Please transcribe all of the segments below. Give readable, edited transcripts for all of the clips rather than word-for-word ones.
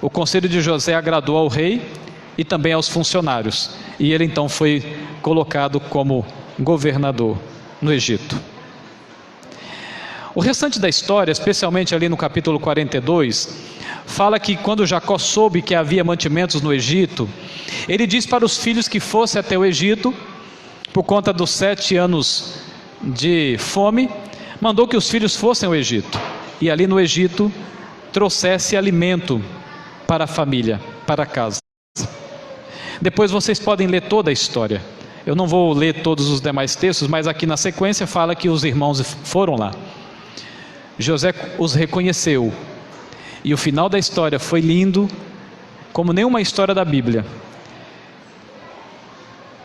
O conselho de José agradou ao rei e também aos funcionários, e ele então foi colocado como governador no Egito. O restante da história, especialmente ali no capítulo 42, fala que quando Jacó soube que havia mantimentos no Egito, ele disse para os filhos que fossem até o Egito, por conta dos 7 anos de fome, mandou que os filhos fossem ao Egito, e ali no Egito trouxesse alimento para a família, para casa. Depois vocês podem ler toda a história. Eu não vou ler todos os demais textos, mas aqui na sequência fala que os irmãos foram lá. José os reconheceu, e o final da história foi lindo, como nenhuma história da Bíblia.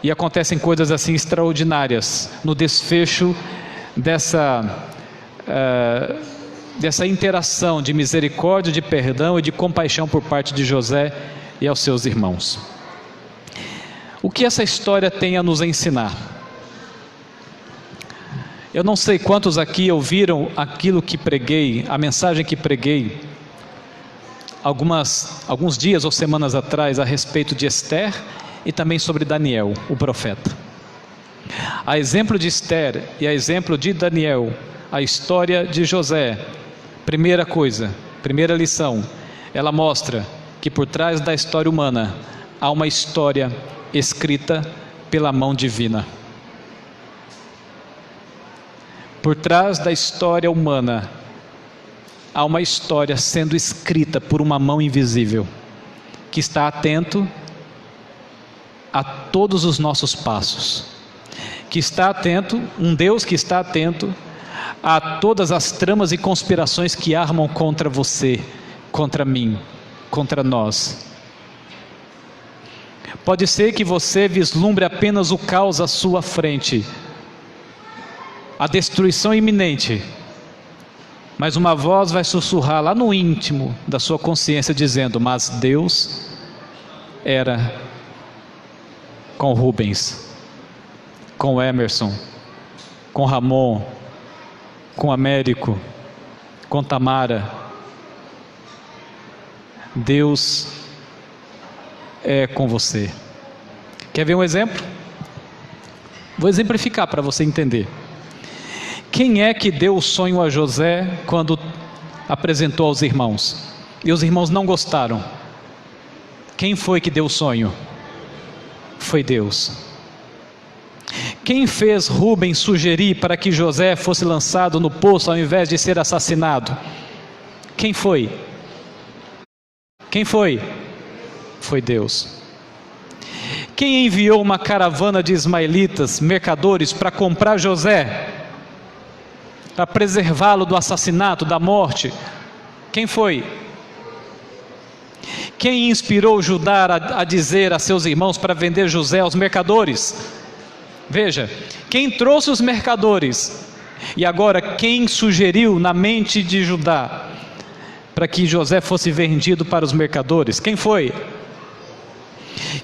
E acontecem coisas assim extraordinárias no desfecho dessa interação de misericórdia, de perdão e de compaixão por parte de José e aos seus irmãos. O que essa história tem a nos ensinar? Eu não sei quantos aqui ouviram aquilo que preguei, a mensagem que preguei, alguns dias ou semanas atrás, a respeito de Esther e também sobre Daniel, o profeta. A exemplo de Esther e a exemplo de Daniel, a história de José, primeira lição, ela mostra que por trás da história humana há uma história escrita pela mão divina. Por trás da história humana há uma história sendo escrita por uma mão invisível, que está atento a todos os nossos passos, que está atento, um Deus que está atento a todas as tramas e conspirações que armam contra você, contra mim, contra nós. Pode ser que você vislumbre apenas o caos à sua frente, a destruição iminente, mas uma voz vai sussurrar lá no íntimo da sua consciência dizendo: mas Deus era com Rubens, com Emerson, com Ramon, com Américo, com Tamara. Deus é com você. Quer ver um exemplo? Vou exemplificar para você entender. Quem é que deu o sonho a José quando apresentou aos irmãos? E os irmãos não gostaram. Quem foi que deu o sonho? Foi Deus. Quem fez Rubens sugerir para que José fosse lançado no poço ao invés de ser assassinado? Quem foi? Quem foi? Foi Deus. Quem enviou uma caravana de ismaelitas, mercadores, para comprar José, para preservá-lo do assassinato, da morte? Quem foi? Quem inspirou Judá a dizer a seus irmãos para vender José aos mercadores? Veja, quem trouxe os mercadores? E agora, quem sugeriu na mente de Judá para que José fosse vendido para os mercadores? Quem foi?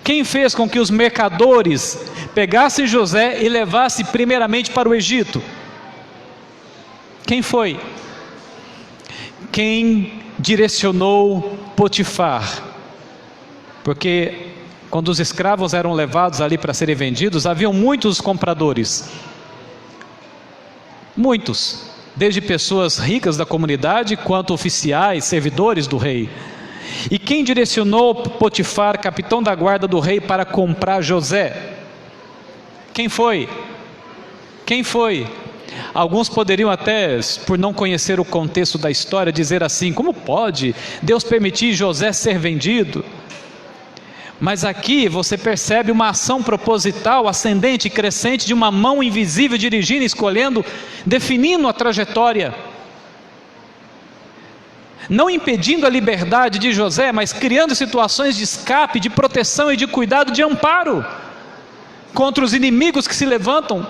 Quem fez com que os mercadores pegassem José e levassem primeiramente para o Egito? Quem foi? Quem direcionou Potifar? Porque quando os escravos eram levados ali para serem vendidos, haviam muitos compradores. Muitos, desde pessoas ricas da comunidade, quanto oficiais, servidores do rei. E quem direcionou Potifar, capitão da guarda do rei, para comprar José? Quem foi? Quem foi? Alguns poderiam até, por não conhecer o contexto da história, dizer assim: como pode Deus permitir José ser vendido? Mas aqui você percebe uma ação proposital, ascendente e crescente de uma mão invisível dirigindo, escolhendo, definindo a trajetória. Não impedindo a liberdade de José, mas criando situações de escape, de proteção e de cuidado, de amparo contra os inimigos que se levantam.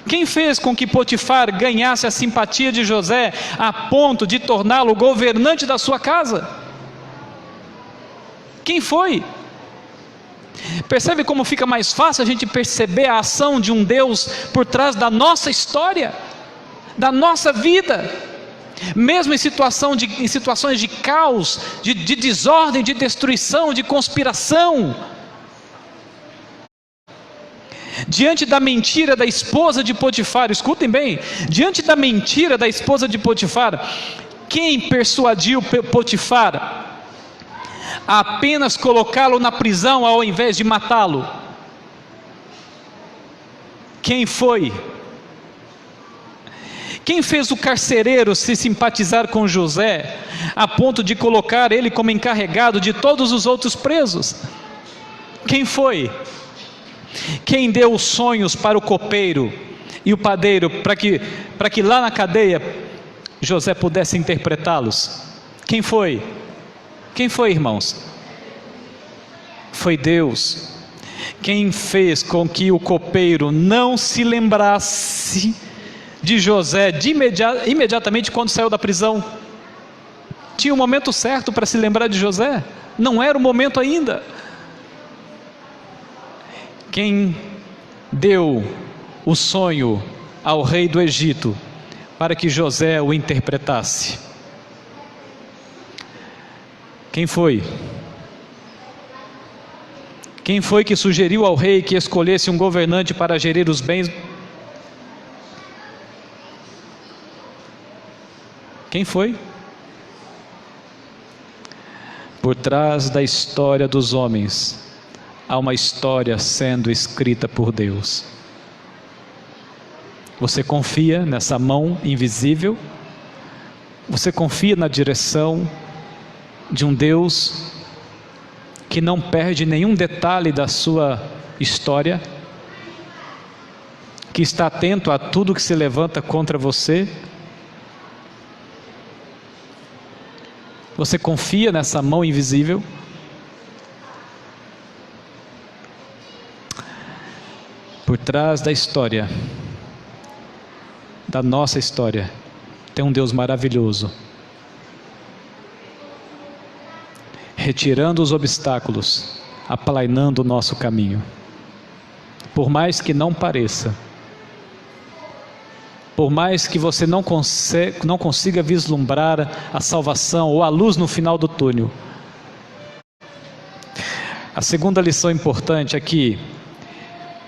Quem fez com que Potifar ganhasse a simpatia de José a ponto de torná-lo governante da sua casa? Quem foi? Percebe como fica mais fácil a gente perceber a ação de um Deus por trás da nossa história, da nossa vida? mesmo em situações de caos, de desordem, de destruição, de conspiração, diante da mentira da esposa de Potifar, escutem bem, diante da mentira da esposa de Potifar, quem persuadiu Potifar a apenas colocá-lo na prisão ao invés de matá-lo? Quem foi? Quem fez o carcereiro se simpatizar com José, a ponto de colocar ele como encarregado de todos os outros presos? Quem foi? Quem deu os sonhos para o copeiro e o padeiro, para que lá na cadeia José pudesse interpretá-los? Quem foi? Quem foi, irmãos? Foi Deus. Quem fez com que o copeiro não se lembrasse de José imediatamente quando saiu da prisão? Tinha um momento certo para se lembrar de José, não era o momento ainda. Quem deu o sonho ao rei do Egito para que José o interpretasse? Quem foi? Quem foi que sugeriu ao rei que escolhesse um governante para gerir os bens? Quem foi? Por trás da história dos homens, há uma história sendo escrita por Deus. Você confia nessa mão invisível? Você confia na direção de um Deus que não perde nenhum detalhe da sua história, que está atento a tudo que se levanta contra você? Você confia nessa mão invisível? Por trás da história, da nossa história, tem um Deus maravilhoso, retirando os obstáculos, aplainando o nosso caminho. Por mais que não pareça, por mais que você não consiga vislumbrar a salvação ou a luz no final do túnel. A segunda lição importante aqui,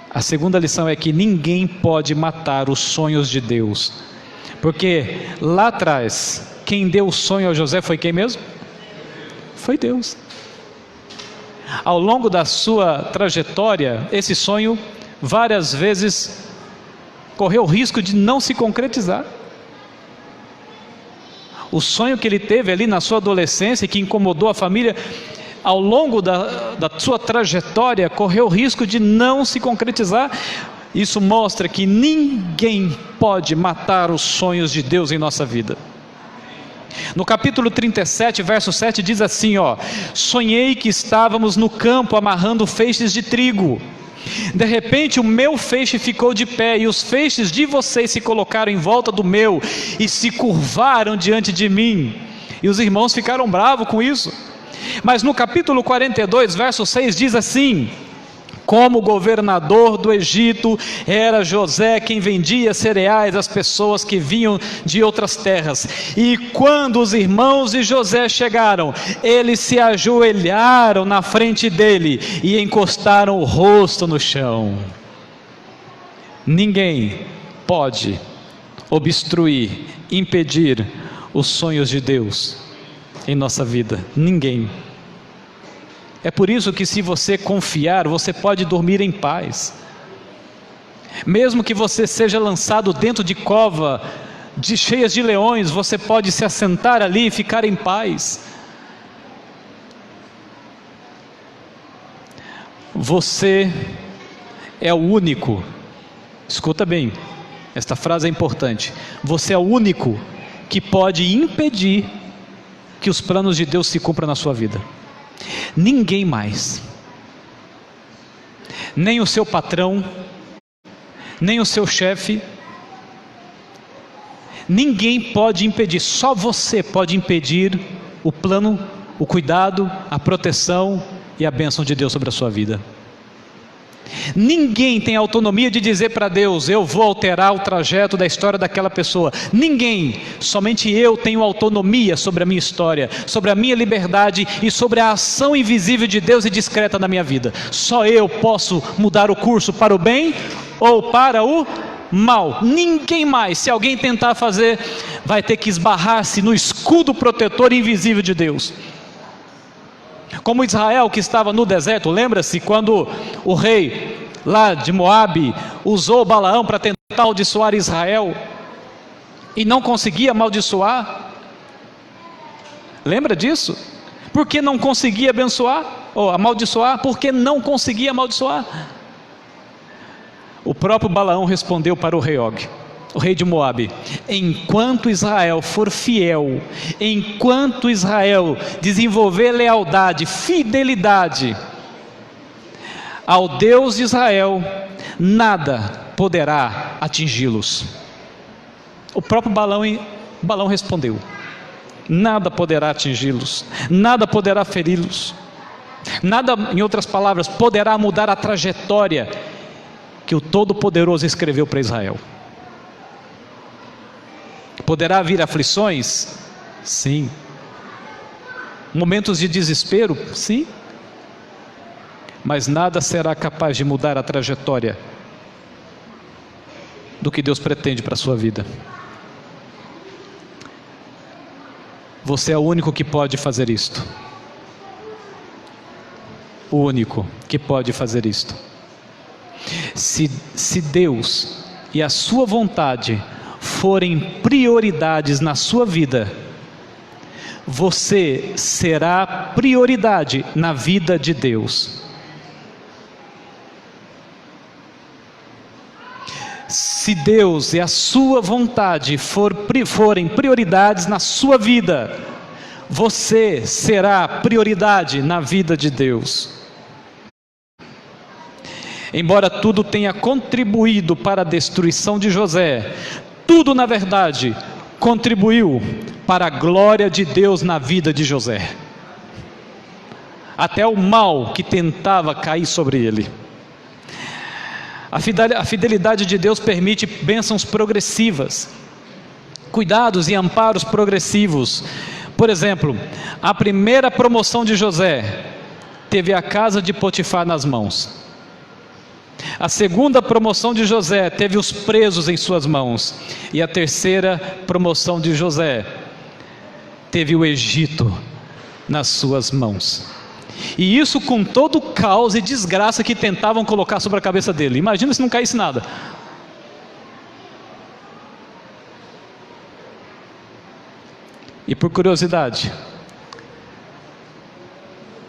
a segunda lição é que ninguém pode matar os sonhos de Deus, porque lá atrás, quem deu o sonho ao José foi quem mesmo? Foi Deus. Ao longo da sua trajetória, esse sonho várias vezes correu o risco de não se concretizar. O sonho que ele teve ali na sua adolescência, que incomodou a família, ao longo da sua trajetória, correu o risco de não se concretizar. Isso mostra que ninguém pode matar os sonhos de Deus em nossa vida. No capítulo 37, verso 7, diz assim, sonhei que estávamos no campo amarrando feixes de trigo. De repente o meu feixe ficou de pé, e os feixes de vocês se colocaram em volta do meu, e se curvaram diante de mim. E os irmãos ficaram bravos com isso. Mas no capítulo 42, verso 6, diz assim: como governador do Egito, era José quem vendia cereais às pessoas que vinham de outras terras. E quando os irmãos de José chegaram, eles se ajoelharam na frente dele e encostaram o rosto no chão. Ninguém pode obstruir, impedir os sonhos de Deus em nossa vida. Ninguém. É por isso que, se você confiar, você pode dormir em paz. Mesmo que você seja lançado dentro de cova cheias de leões, você pode se assentar ali e ficar em paz. Você é o único, escuta bem, esta frase é importante, você é o único que pode impedir que os planos de Deus se cumpram na sua vida. Ninguém mais, nem o seu patrão, nem o seu chefe, ninguém pode impedir, só você pode impedir o plano, o cuidado, a proteção e a bênção de Deus sobre a sua vida. Ninguém tem autonomia de dizer para Deus: eu vou alterar o trajeto da história daquela pessoa. Ninguém, somente eu tenho autonomia sobre a minha história, sobre a minha liberdade e sobre a ação invisível de Deus e discreta na minha vida. Só eu posso mudar o curso para o bem ou para o mal. Ninguém mais. Se alguém tentar fazer, vai ter que esbarrar-se no escudo protetor invisível de Deus. Como Israel, que estava no deserto, lembra-se quando o rei lá de Moabe usou Balaão para tentar amaldiçoar Israel e não conseguia amaldiçoar? Lembra disso? Por que não conseguia abençoar ou amaldiçoar? Porque não conseguia amaldiçoar. O próprio Balaão respondeu para o rei Og, o rei de Moabe: enquanto Israel for fiel, enquanto Israel desenvolver lealdade, fidelidade ao Deus de Israel, nada poderá atingi-los. O próprio Balaão respondeu: nada poderá atingi-los, nada poderá feri-los, nada, em outras palavras, poderá mudar a trajetória que o Todo-Poderoso escreveu para Israel. Poderá vir aflições? Sim. Momentos de desespero? Sim. Mas nada será capaz de mudar a trajetória do que Deus pretende para a sua vida. Você é o único que pode fazer isto. O único que pode fazer isto. Se Deus e a sua vontade forem prioridades na sua vida, você será prioridade na vida de Deus. Se Deus e a sua vontade forem prioridades na sua vida, você será prioridade na vida de Deus. Embora tudo tenha contribuído para a destruição de José, tudo, na verdade, contribuiu para a glória de Deus na vida de José. Até o mal que tentava cair sobre ele. A fidelidade de Deus permite bênçãos progressivas, cuidados e amparos progressivos. Por exemplo, a primeira promoção de José teve a casa de Potifar nas mãos. A segunda promoção de José teve os presos em suas mãos. E a terceira promoção de José teve o Egito nas suas mãos. E isso com todo o caos e desgraça que tentavam colocar sobre a cabeça dele. Imagina se não caísse nada. E por curiosidade,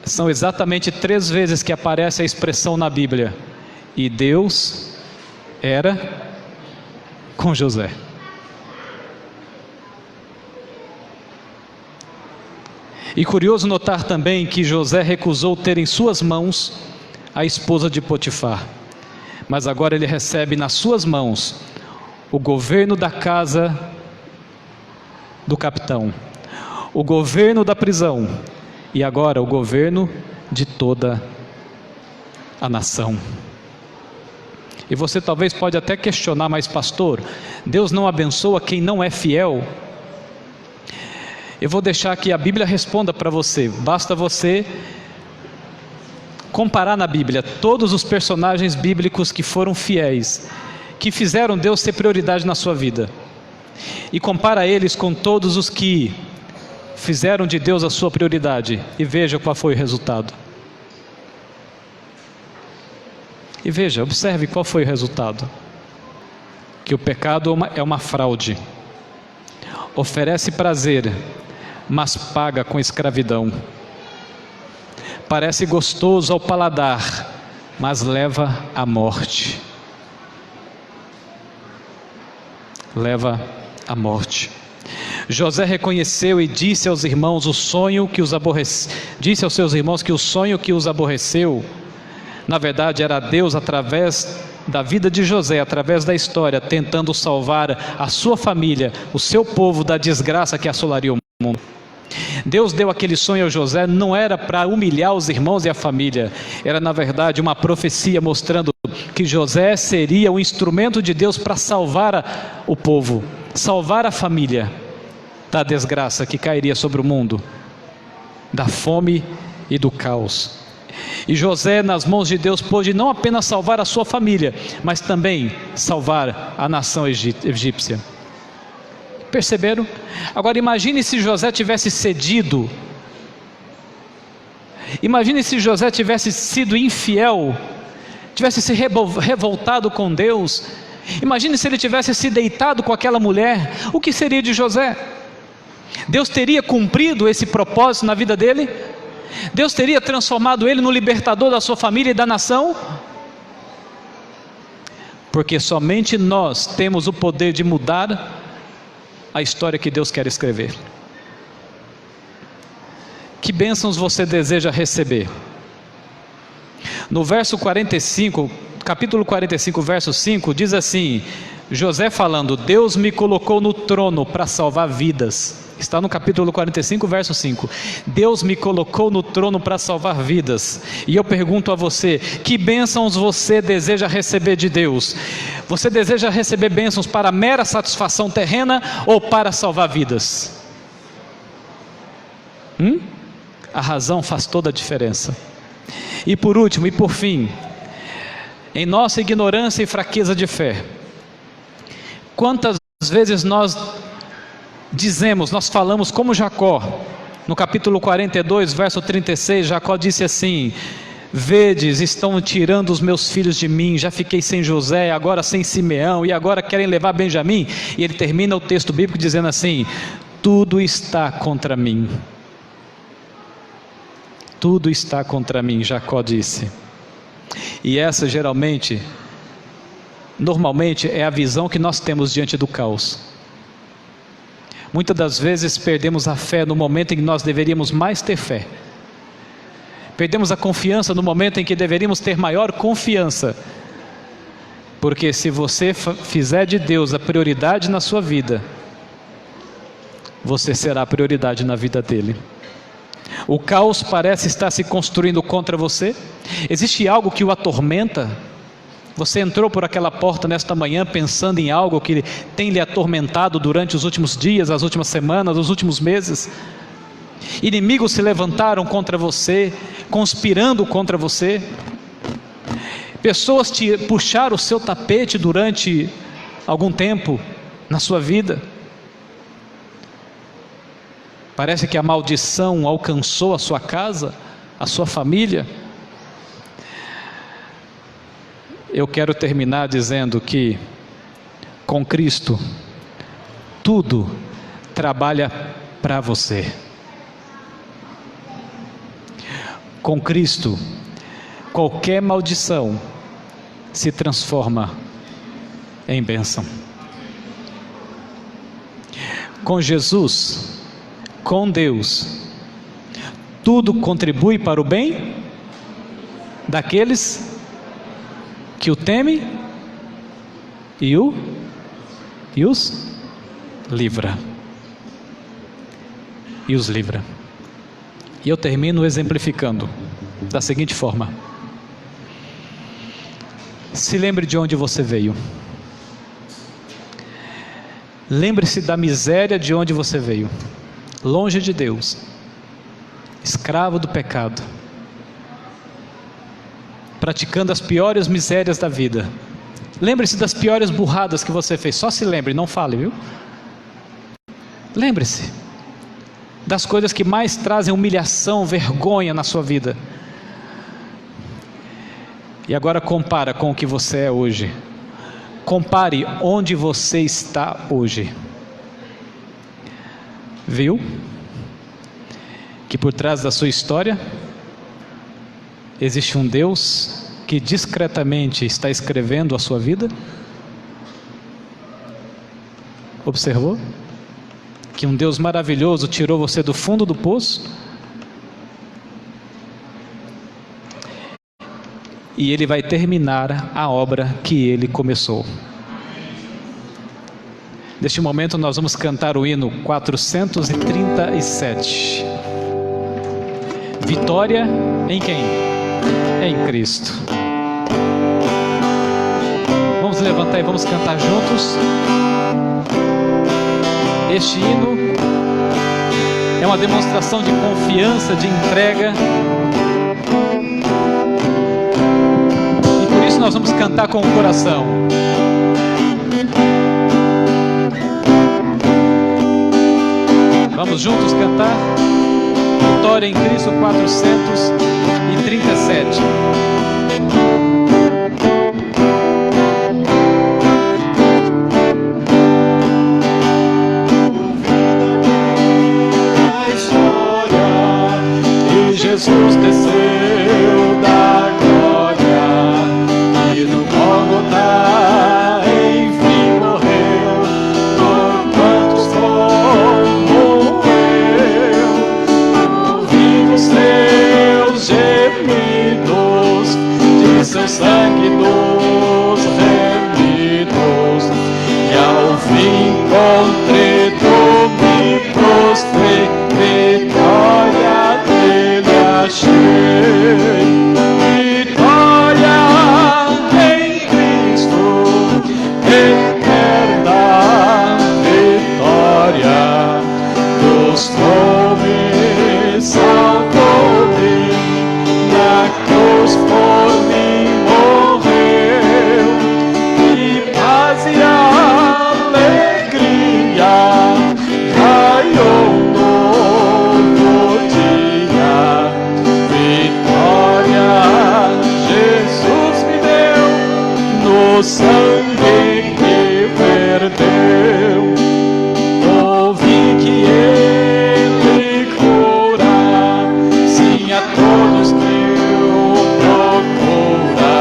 são exatamente 3 vezes que aparece a expressão na Bíblia: e Deus era com José. E curioso notar também que José recusou ter em suas mãos a esposa de Potifar, mas agora ele recebe nas suas mãos o governo da casa do capitão, o governo da prisão e agora o governo de toda a nação. E você talvez pode até questionar: mas pastor, Deus não abençoa quem não é fiel? Eu vou deixar que a Bíblia responda para você. Basta você comparar na Bíblia todos os personagens bíblicos que foram fiéis, que fizeram Deus ser prioridade na sua vida, e compara eles com todos os que fizeram de Deus a sua prioridade, e veja qual foi o resultado. E veja, observe qual foi o resultado. Que o pecado é uma fraude. Oferece prazer, mas paga com escravidão. Parece gostoso ao paladar, mas leva à morte. Leva à morte. José reconheceu e disse aos irmãos o sonho que os disse aos seus irmãos que o sonho que os aborreceu, na verdade era Deus através da vida de José, através da história, tentando salvar a sua família, o seu povo da desgraça que assolaria o mundo. Deus deu aquele sonho a José, não era para humilhar os irmãos e a família, era na verdade uma profecia mostrando que José seria o instrumento de Deus para salvar o povo, salvar a família da desgraça que cairia sobre o mundo, da fome e do caos. E José, nas mãos de Deus, pôde não apenas salvar a sua família, mas também salvar a nação egípcia. Perceberam? Agora imagine se José tivesse cedido, imagine se José tivesse sido infiel, tivesse se revoltado com Deus, imagine se ele tivesse se deitado com aquela mulher, o que seria de José? Deus teria cumprido esse propósito na vida dele? Deus teria transformado ele no libertador da sua família e da nação? Porque somente nós temos o poder de mudar a história que Deus quer escrever. Que bênçãos você deseja receber? No verso 45, capítulo 45, verso 5, diz assim, José falando, Deus me colocou no trono para salvar vidas. Está no capítulo 45, verso 5. Deus me colocou no trono para salvar vidas. E eu pergunto a você, que bênçãos você deseja receber de Deus? Você deseja receber bênçãos para mera satisfação terrena ou para salvar vidas? A razão faz toda a diferença. E por último e por fim, em nossa ignorância e fraqueza de fé, quantas vezes nós falamos como Jacó, no capítulo 42, verso 36, Jacó disse assim, vedes, estão tirando os meus filhos de mim, já fiquei sem José, agora sem Simeão, e agora querem levar Benjamim, e ele termina o texto bíblico dizendo assim, tudo está contra mim. Tudo está contra mim, Jacó disse. E essa normalmente é a visão que nós temos diante do caos. Muitas das vezes perdemos a fé no momento em que nós deveríamos mais ter fé. Perdemos a confiança no momento em que deveríamos ter maior confiança. Porque se você fizer de Deus a prioridade na sua vida, você será a prioridade na vida dele. O caos parece estar se construindo contra você. Existe algo que o atormenta? Você entrou por aquela porta nesta manhã pensando em algo que tem lhe atormentado durante os últimos dias, as últimas semanas, os últimos meses? Inimigos se levantaram contra você, conspirando contra você. Pessoas te puxaram o seu tapete durante algum tempo na sua vida. Parece que a maldição alcançou a sua casa, a sua família. Eu quero terminar dizendo que, com Cristo, tudo trabalha para você. Com Cristo, qualquer maldição se transforma em bênção. Com Jesus, com Deus, tudo contribui para o bem daqueles que o temem e os livra. E os livra. E eu termino exemplificando da seguinte forma. Se lembre de onde você veio. Lembre-se da miséria de onde você veio. Longe de Deus. Escravo do pecado. Praticando as piores misérias da vida. Lembre-se das piores burradas que você fez. Só se lembre, não fale, viu? Lembre-se das coisas que mais trazem humilhação, vergonha na sua vida. E agora compara com o que você é hoje. Compare onde você está hoje. Viu? Que por trás da sua história existe um Deus que discretamente está escrevendo a sua vida? Observou? Que um Deus maravilhoso tirou você do fundo do poço e Ele vai terminar a obra que Ele começou. Neste momento nós vamos cantar o hino 437. Vitória em quem? Em Cristo. Vamos levantar e vamos cantar juntos. Este hino é uma demonstração de confiança, de entrega. E por isso nós vamos cantar com o coração. Vamos juntos cantar. Vitória em Cristo 437. Jesus desceu da glória e no Gólgota enfim morreu, por quantos morreu, ouvindo os seus gemidos, de seu sangue nos remidos, e ao fim contrito me prostrei, vitória dele achei, vitória em Cristo, eterna vitória, buscou-me, salvou-me, na cruz por mim morreu, e paz e alegria raiou um novo dia. Vitória Jesus me deu no sangue que perdeu. Ouvi que Ele cura, sim, a todos que o procura,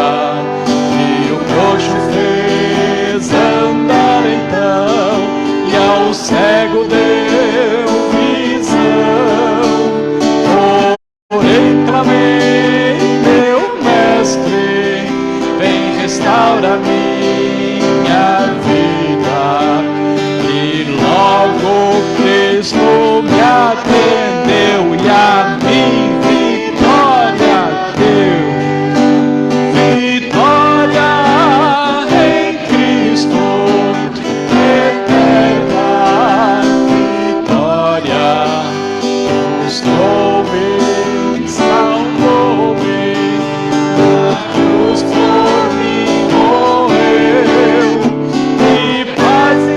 e o coxo fez andar então, e ao cego deu visão. Porém clamei, meu mestre, vem restaura minha vida, e logo Cristo me atendeu e a mim vitória deu. Vitória em Cristo, eterna vitória, buscou-me, salvou-me, na cruz por mim morreu, e paz e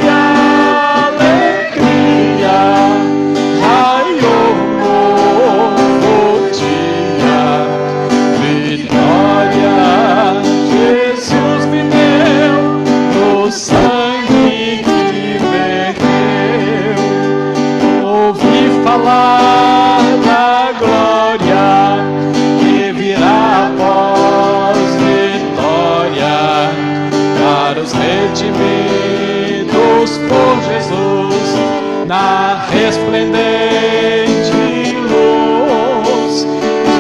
alegria raiou um novo dia. Vitória Jesus me deu no sangue que verteu. Ouvi falar da glória que virá após vitória para os redimidos por Jesus na resplendente luz,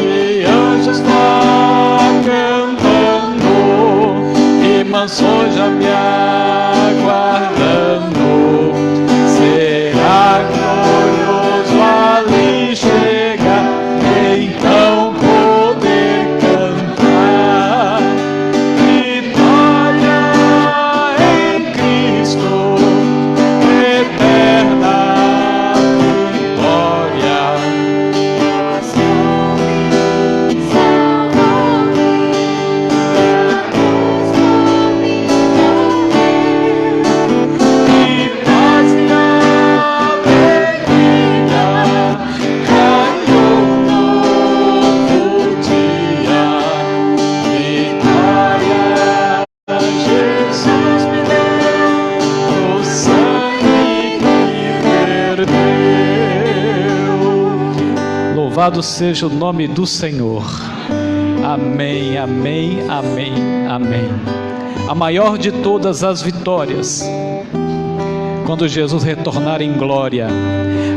de anjos lá cantando e mansões já me aguardando. Será glorioso ali chegar, então poder cantar. Vitória em Cristo, eterna vitória. Louvado seja o nome do Senhor. Amém, amém, amém, amém. A maior de todas as vitórias, quando Jesus retornar em glória,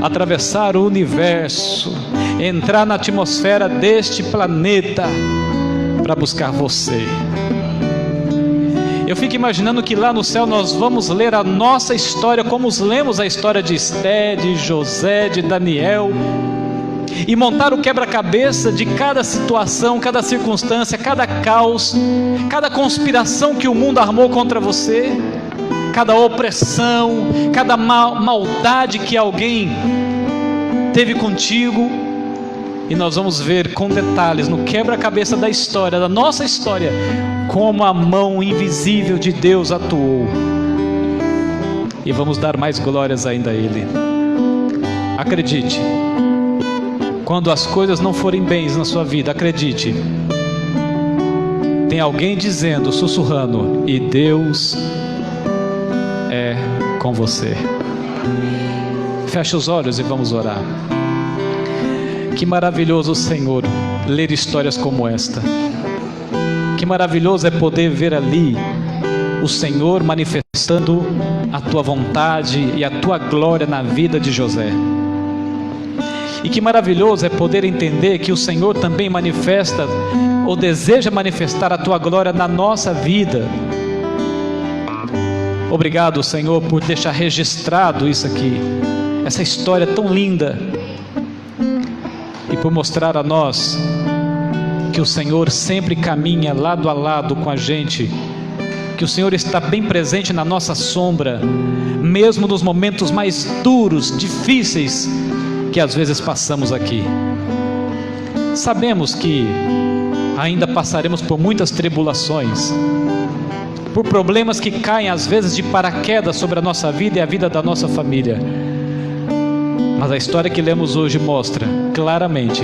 atravessar o universo, entrar na atmosfera deste planeta para buscar você. Eu fico imaginando que lá no céu nós vamos ler a nossa história como lemos a história de Esté, de José, de Daniel, e montar o quebra-cabeça de cada situação, cada circunstância, cada caos, cada conspiração que o mundo armou contra você, cada opressão, cada maldade que alguém teve contigo. E nós vamos ver com detalhes no quebra-cabeça da história, da nossa história, como a mão invisível de Deus atuou. E vamos dar mais glórias ainda a Ele. Acredite, quando as coisas não forem bens na sua vida, acredite, tem alguém dizendo, sussurrando, e Deus é com você. Feche os olhos e vamos orar. Que maravilhoso, Senhor, ler histórias como esta. Que maravilhoso é poder ver ali o Senhor manifestando a tua vontade e a tua glória na vida de José. E que maravilhoso é poder entender que o Senhor também manifesta ou deseja manifestar a tua glória na nossa vida. Obrigado, Senhor, por deixar registrado isso aqui, essa história tão linda, e por mostrar a nós que o Senhor sempre caminha lado a lado com a gente, que o Senhor está bem presente na nossa sombra, mesmo nos momentos mais duros, difíceis, que às vezes passamos aqui. Sabemos que ainda passaremos por muitas tribulações, por problemas que caem às vezes de paraquedas sobre a nossa vida e a vida da nossa família. Mas a história que lemos hoje mostra claramente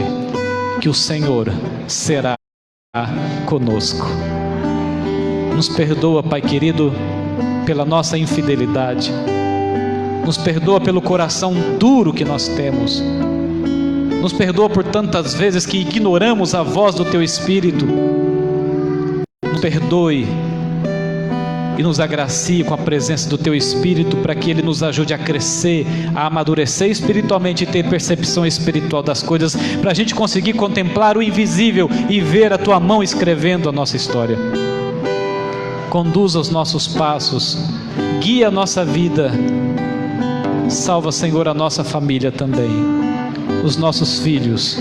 que o Senhor será conosco. Nos perdoa, Pai querido, pela nossa infidelidade. Nos perdoa pelo coração duro que nós temos. Nos perdoa por tantas vezes que ignoramos a voz do Teu Espírito. Nos perdoe e nos agracie com a presença do Teu Espírito, para que Ele nos ajude a crescer, a amadurecer espiritualmente e ter percepção espiritual das coisas, para a gente conseguir contemplar o invisível e ver a Tua mão escrevendo a nossa história. Conduza os nossos passos, guia a nossa vida, salva, Senhor, a nossa família também, os nossos filhos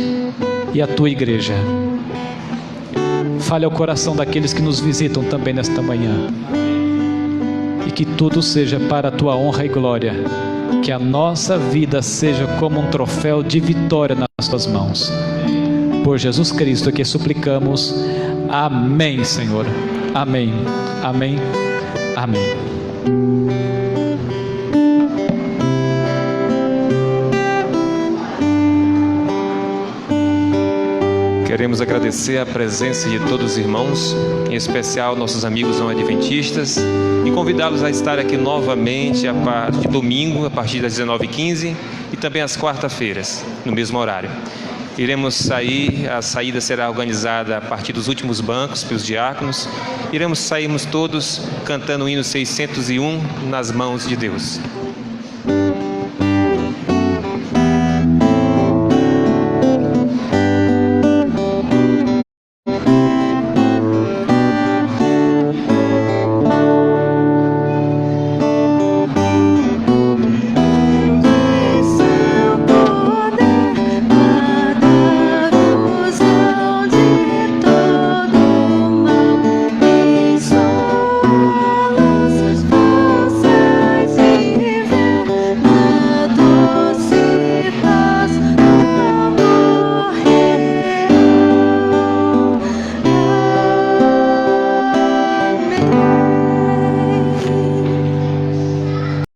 e a Tua igreja. Fale ao coração daqueles que nos visitam também nesta manhã. E que tudo seja para a Tua honra e glória. Que a nossa vida seja como um troféu de vitória nas Tuas mãos. Por Jesus Cristo que suplicamos. Amém, Senhor. Amém. Amém. Amém. Queremos agradecer a presença de todos os irmãos, em especial nossos amigos não adventistas, e convidá-los a estar aqui novamente de domingo, a partir das 19h15, e também às quarta-feiras, no mesmo horário. Iremos sair, a saída será organizada a partir dos últimos bancos, pelos diáconos. Sairmos todos cantando o hino 601, Nas Mãos de Deus.